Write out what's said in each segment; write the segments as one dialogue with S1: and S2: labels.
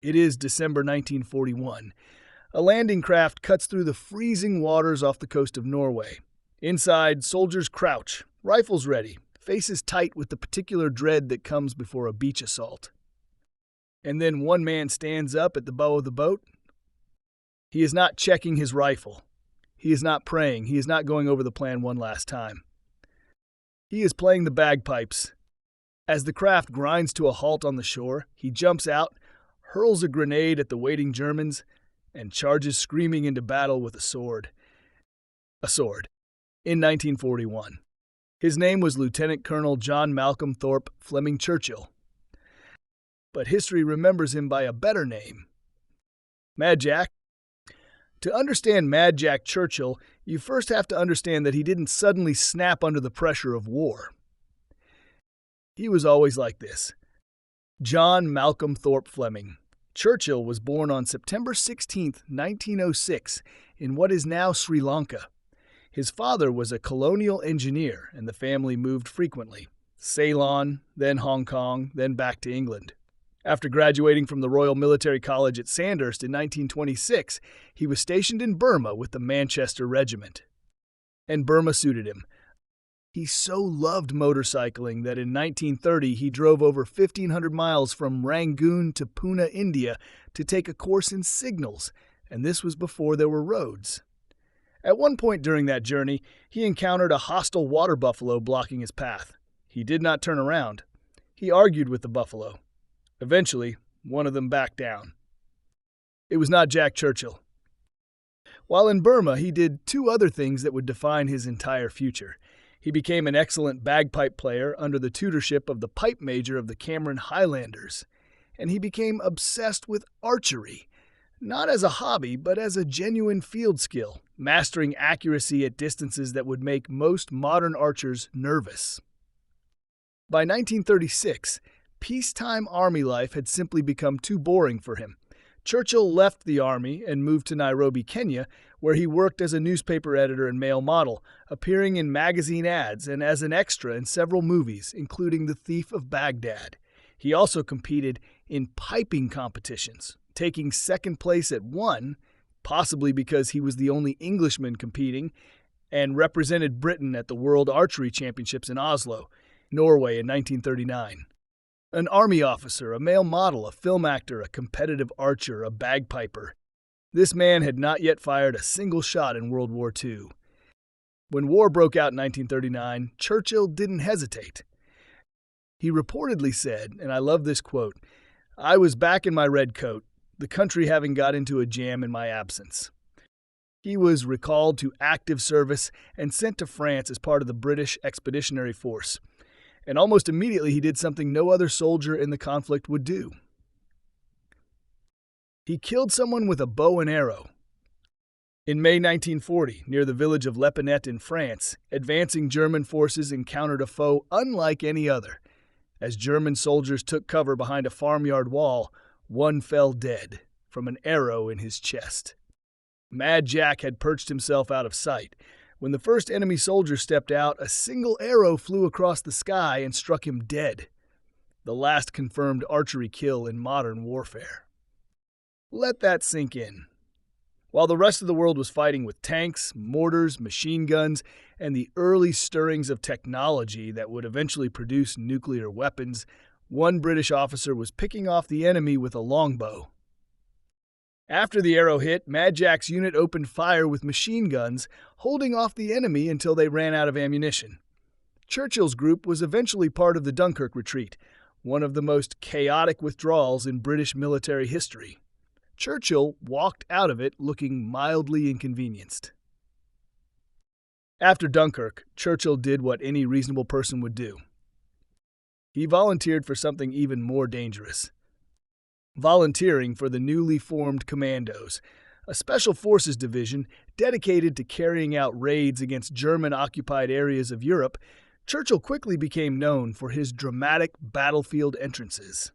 S1: It is December 1941. A landing craft cuts through the freezing waters off the coast of Norway. Inside, soldiers crouch, rifles ready, faces tight with the particular dread that comes before a beach assault. And then one man stands up at the bow of the boat. He is not checking his rifle. He is not praying. He is not going over the plan one last time. He is playing the bagpipes. As the craft grinds to a halt on the shore, he jumps out, hurls a grenade at the waiting Germans, and charges screaming into battle with a sword. A sword. In 1941. His name was Lieutenant Colonel John Malcolm Thorpe Fleming Churchill. But history remembers him by a better name. Mad Jack. To understand Mad Jack Churchill, you first have to understand that he didn't suddenly snap under the pressure of war. He was always like this. John Malcolm Thorpe Fleming. Churchill was born on September 16, 1906, in what is now Sri Lanka. His father was a colonial engineer, and the family moved frequently. Ceylon, then Hong Kong, then back to England. After graduating from the Royal Military College at Sandhurst in 1926, he was stationed in Burma with the Manchester Regiment. And Burma suited him. He so loved motorcycling that in 1930 he drove over 1,500 miles from Rangoon to Pune, India, to take a course in signals, and this was before there were roads. At one point during that journey, he encountered a hostile water buffalo blocking his path. He did not turn around. He argued with the buffalo. Eventually, one of them backed down. It was not Jack Churchill. While in Burma, he did two other things that would define his entire future. He became an excellent bagpipe player under the tutorship of the pipe major of the Cameron Highlanders, and he became obsessed with archery, not as a hobby, but as a genuine field skill, mastering accuracy at distances that would make most modern archers nervous. By 1936, peacetime army life had simply become too boring for him. Churchill left the army and moved to Nairobi, Kenya, where he worked as a newspaper editor and male model, appearing in magazine ads and as an extra in several movies, including The Thief of Baghdad. He also competed in piping competitions, taking second place at one, possibly because he was the only Englishman competing, and represented Britain at the World Archery Championships in Oslo, Norway in 1939. An army officer, a male model, a film actor, a competitive archer, a bagpiper. This man had not yet fired a single shot in World War II. When war broke out in 1939, Churchill didn't hesitate. He reportedly said, and I love this quote, "I was back in my red coat, the country having got into a jam in my absence." He was recalled to active service and sent to France as part of the British Expeditionary Force. And almost immediately he did something no other soldier in the conflict would do. He killed someone with a bow and arrow. In May 1940, near the village of Lepinette in France, advancing German forces encountered a foe unlike any other. As German soldiers took cover behind a farmyard wall, one fell dead from an arrow in his chest. Mad Jack had perched himself out of sight. When the first enemy soldier stepped out, a single arrow flew across the sky and struck him dead. The last confirmed archery kill in modern warfare. Let that sink in. While the rest of the world was fighting with tanks, mortars, machine guns, and the early stirrings of technology that would eventually produce nuclear weapons, one British officer was picking off the enemy with a longbow. After the arrow hit, Mad Jack's unit opened fire with machine guns, holding off the enemy until they ran out of ammunition. Churchill's group was eventually part of the Dunkirk retreat, one of the most chaotic withdrawals in British military history. Churchill walked out of it looking mildly inconvenienced. After Dunkirk, Churchill did what any reasonable person would do. He volunteered for something even more dangerous. Volunteering for the newly formed Commandos, a special forces division dedicated to carrying out raids against German-occupied areas of Europe, Churchill quickly became known for his dramatic battlefield entrances.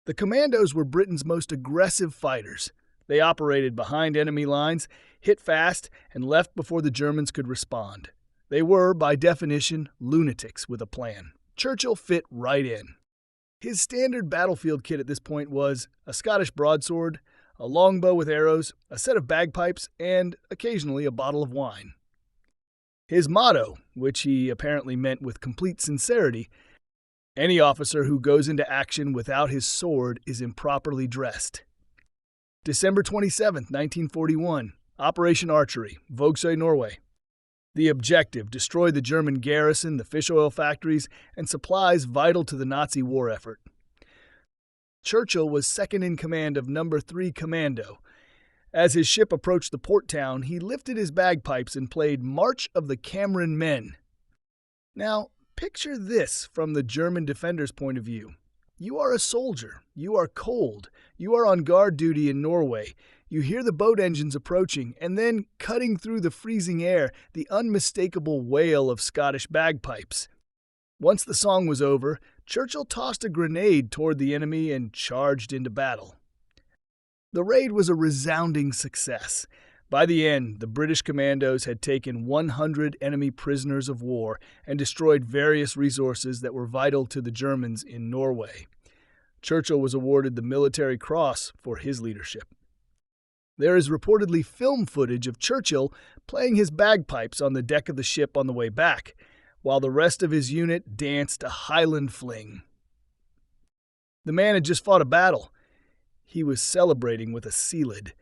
S1: The Commandos were Britain's most aggressive fighters. They operated behind enemy lines, hit fast, and left before the Germans could respond. They were, by definition, lunatics with a plan. Churchill fit right in. His standard battlefield kit at this point was a Scottish broadsword, a longbow with arrows, a set of bagpipes, and occasionally a bottle of wine. His motto, which he apparently meant with complete sincerity, "Any officer who goes into action without his sword is improperly dressed." December 27, 1941, Operation Archery, Vågsøy, Norway. The objective: destroy the German garrison, the fish oil factories, and supplies vital to the Nazi war effort. Churchill was second in command of No. 3 Commando. As his ship approached the port town, he lifted his bagpipes and played March of the Cameron Men. Now, picture this from the German defender's point of view. You are a soldier. You are cold. You are on guard duty in Norway. You hear the boat engines approaching, and then, cutting through the freezing air, the unmistakable wail of Scottish bagpipes. Once the song was over, Churchill tossed a grenade toward the enemy and charged into battle. The raid was a resounding success. By the end, the British commandos had taken 100 enemy prisoners of war and destroyed various resources that were vital to the Germans in Norway. Churchill was awarded the Military Cross for his leadership. There is reportedly film footage of Churchill playing his bagpipes on the deck of the ship on the way back, while the rest of his unit danced a Highland fling. The man had just fought a battle. He was celebrating with a Sealid.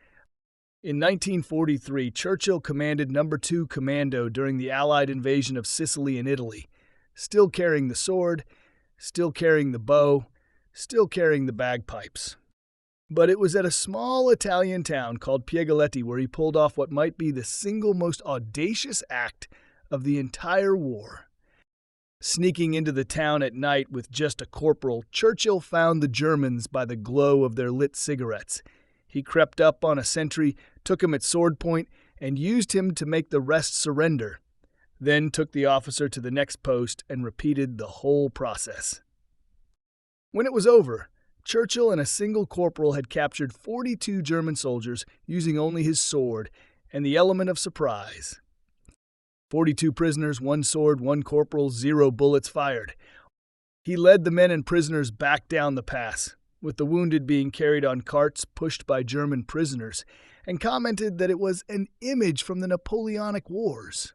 S1: In 1943, Churchill commanded No. 2 Commando during the Allied invasion of Sicily and Italy, still carrying the sword, still carrying the bow, still carrying the bagpipes. But it was at a small Italian town called Piegaletti where he pulled off what might be the single most audacious act of the entire war. Sneaking into the town at night with just a corporal, Churchill found the Germans by the glow of their lit cigarettes. He crept up on a sentry, took him at sword point, and used him to make the rest surrender, then took the officer to the next post and repeated the whole process. When it was over, Churchill and a single corporal had captured 42 German soldiers using only his sword and the element of surprise. 42 prisoners, 1 sword, 1 corporal, 0 bullets fired. He led the men and prisoners back down the pass, with the wounded being carried on carts pushed by German prisoners, and commented that it was an image from the Napoleonic Wars.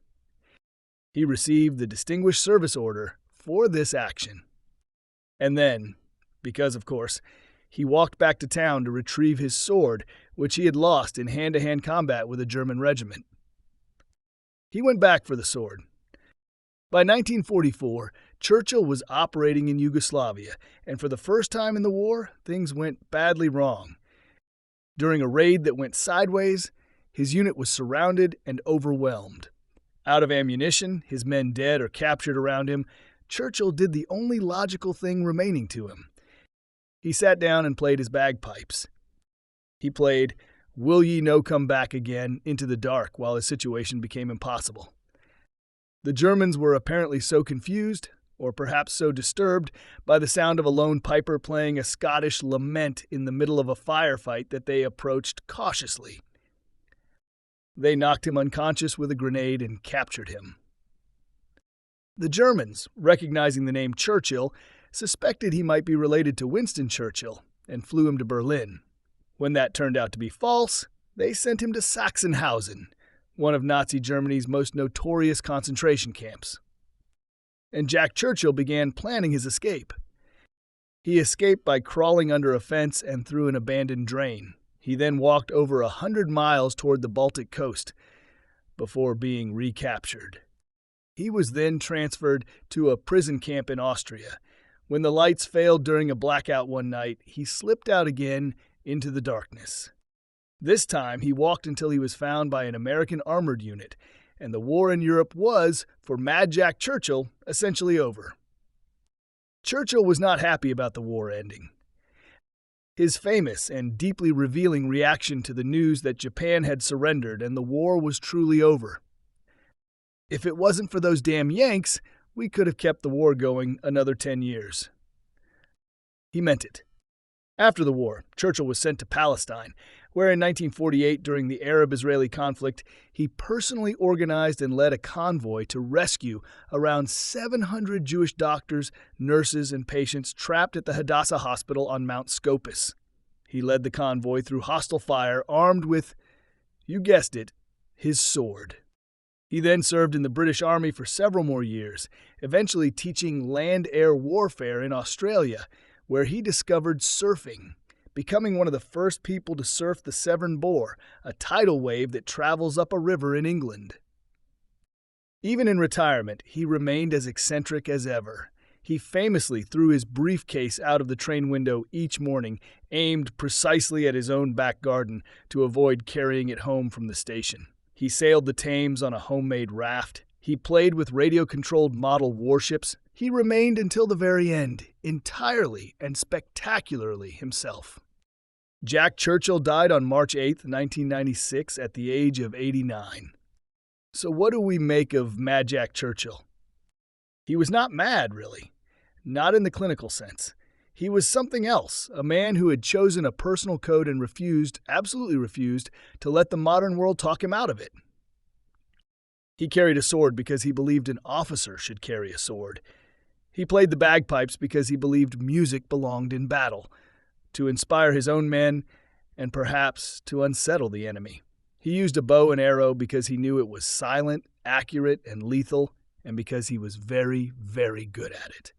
S1: He received the Distinguished Service Order for this action. And then, because of course, he walked back to town to retrieve his sword, which he had lost in hand-to-hand combat with a German regiment. He went back for the sword. By 1944, Churchill was operating in Yugoslavia, and for the first time in the war, things went badly wrong. During a raid that went sideways, his unit was surrounded and overwhelmed. Out of ammunition, his men dead or captured around him, Churchill did the only logical thing remaining to him. He sat down and played his bagpipes. He played "Will Ye No Come Back Again" into the dark while his situation became impossible. The Germans were apparently so confused, or perhaps so disturbed, by the sound of a lone piper playing a Scottish lament in the middle of a firefight that they approached cautiously. They knocked him unconscious with a grenade and captured him. The Germans, recognizing the name Churchill, suspected he might be related to Winston Churchill and flew him to Berlin. When that turned out to be false, they sent him to Sachsenhausen, one of Nazi Germany's most notorious concentration camps. And Jack Churchill began planning his escape. He escaped by crawling under a fence and through an abandoned drain. He then walked over 100 miles toward the Baltic coast before being recaptured. He was then transferred to a prison camp in Austria. When the lights failed during a blackout one night, he slipped out again into the darkness. This time, he walked until he was found by an American armored unit, and the war in Europe was, for Mad Jack Churchill, essentially over. Churchill was not happy about the war ending. His famous and deeply revealing reaction to the news that Japan had surrendered and the war was truly over. "If it wasn't for those damn Yanks, we could have kept the war going another 10 years. He meant it. After the war, Churchill was sent to Palestine, where in 1948, during the Arab-Israeli conflict, he personally organized and led a convoy to rescue around 700 Jewish doctors, nurses, and patients trapped at the Hadassah Hospital on Mount Scopus. He led the convoy through hostile fire, armed with, you guessed it, his sword. He then served in the British Army for several more years, eventually teaching land-air warfare in Australia, where he discovered surfing, becoming one of the first people to surf the Severn Bore, a tidal wave that travels up a river in England. Even in retirement, he remained as eccentric as ever. He famously threw his briefcase out of the train window each morning, aimed precisely at his own back garden to avoid carrying it home from the station. He sailed the Thames on a homemade raft. He played with radio-controlled model warships. He remained until the very end, entirely and spectacularly himself. Jack Churchill died on March 8, 1996, at the age of 89. So what do we make of Mad Jack Churchill? He was not mad, really. Not in the clinical sense. He was something else, a man who had chosen a personal code and absolutely refused, to let the modern world talk him out of it. He carried a sword because he believed an officer should carry a sword. He played the bagpipes because he believed music belonged in battle, to inspire his own men and perhaps to unsettle the enemy. He used a bow and arrow because he knew it was silent, accurate, and lethal, and because he was very, very good at it.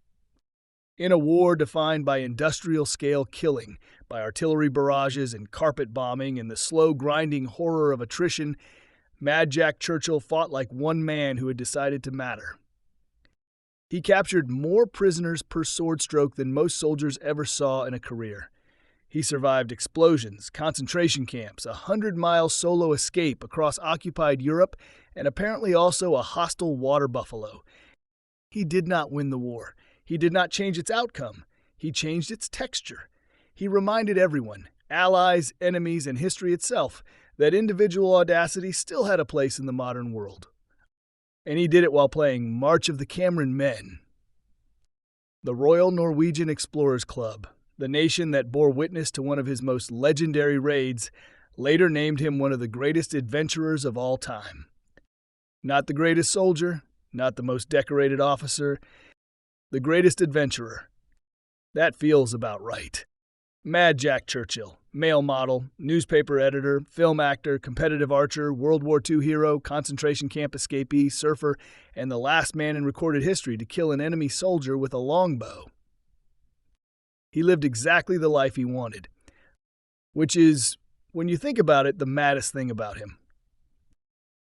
S1: In a war defined by industrial-scale killing, by artillery barrages and carpet bombing and the slow grinding horror of attrition, Mad Jack Churchill fought like one man who had decided to matter. He captured more prisoners per sword stroke than most soldiers ever saw in a career. He survived explosions, concentration camps, a 100-mile solo escape across occupied Europe, and apparently also a hostile water buffalo. He did not win the war. He did not change its outcome. He changed its texture. He reminded everyone, allies, enemies, and history itself, that individual audacity still had a place in the modern world. And he did it while playing March of the Cameron Men. The Royal Norwegian Explorers Club, the nation that bore witness to one of his most legendary raids, later named him one of the greatest adventurers of all time. Not the greatest soldier, not the most decorated officer, the greatest adventurer. That feels about right. Mad Jack Churchill, male model, newspaper editor, film actor, competitive archer, World War II hero, concentration camp escapee, surfer, and the last man in recorded history to kill an enemy soldier with a longbow. He lived exactly the life he wanted, which is, when you think about it, the maddest thing about him.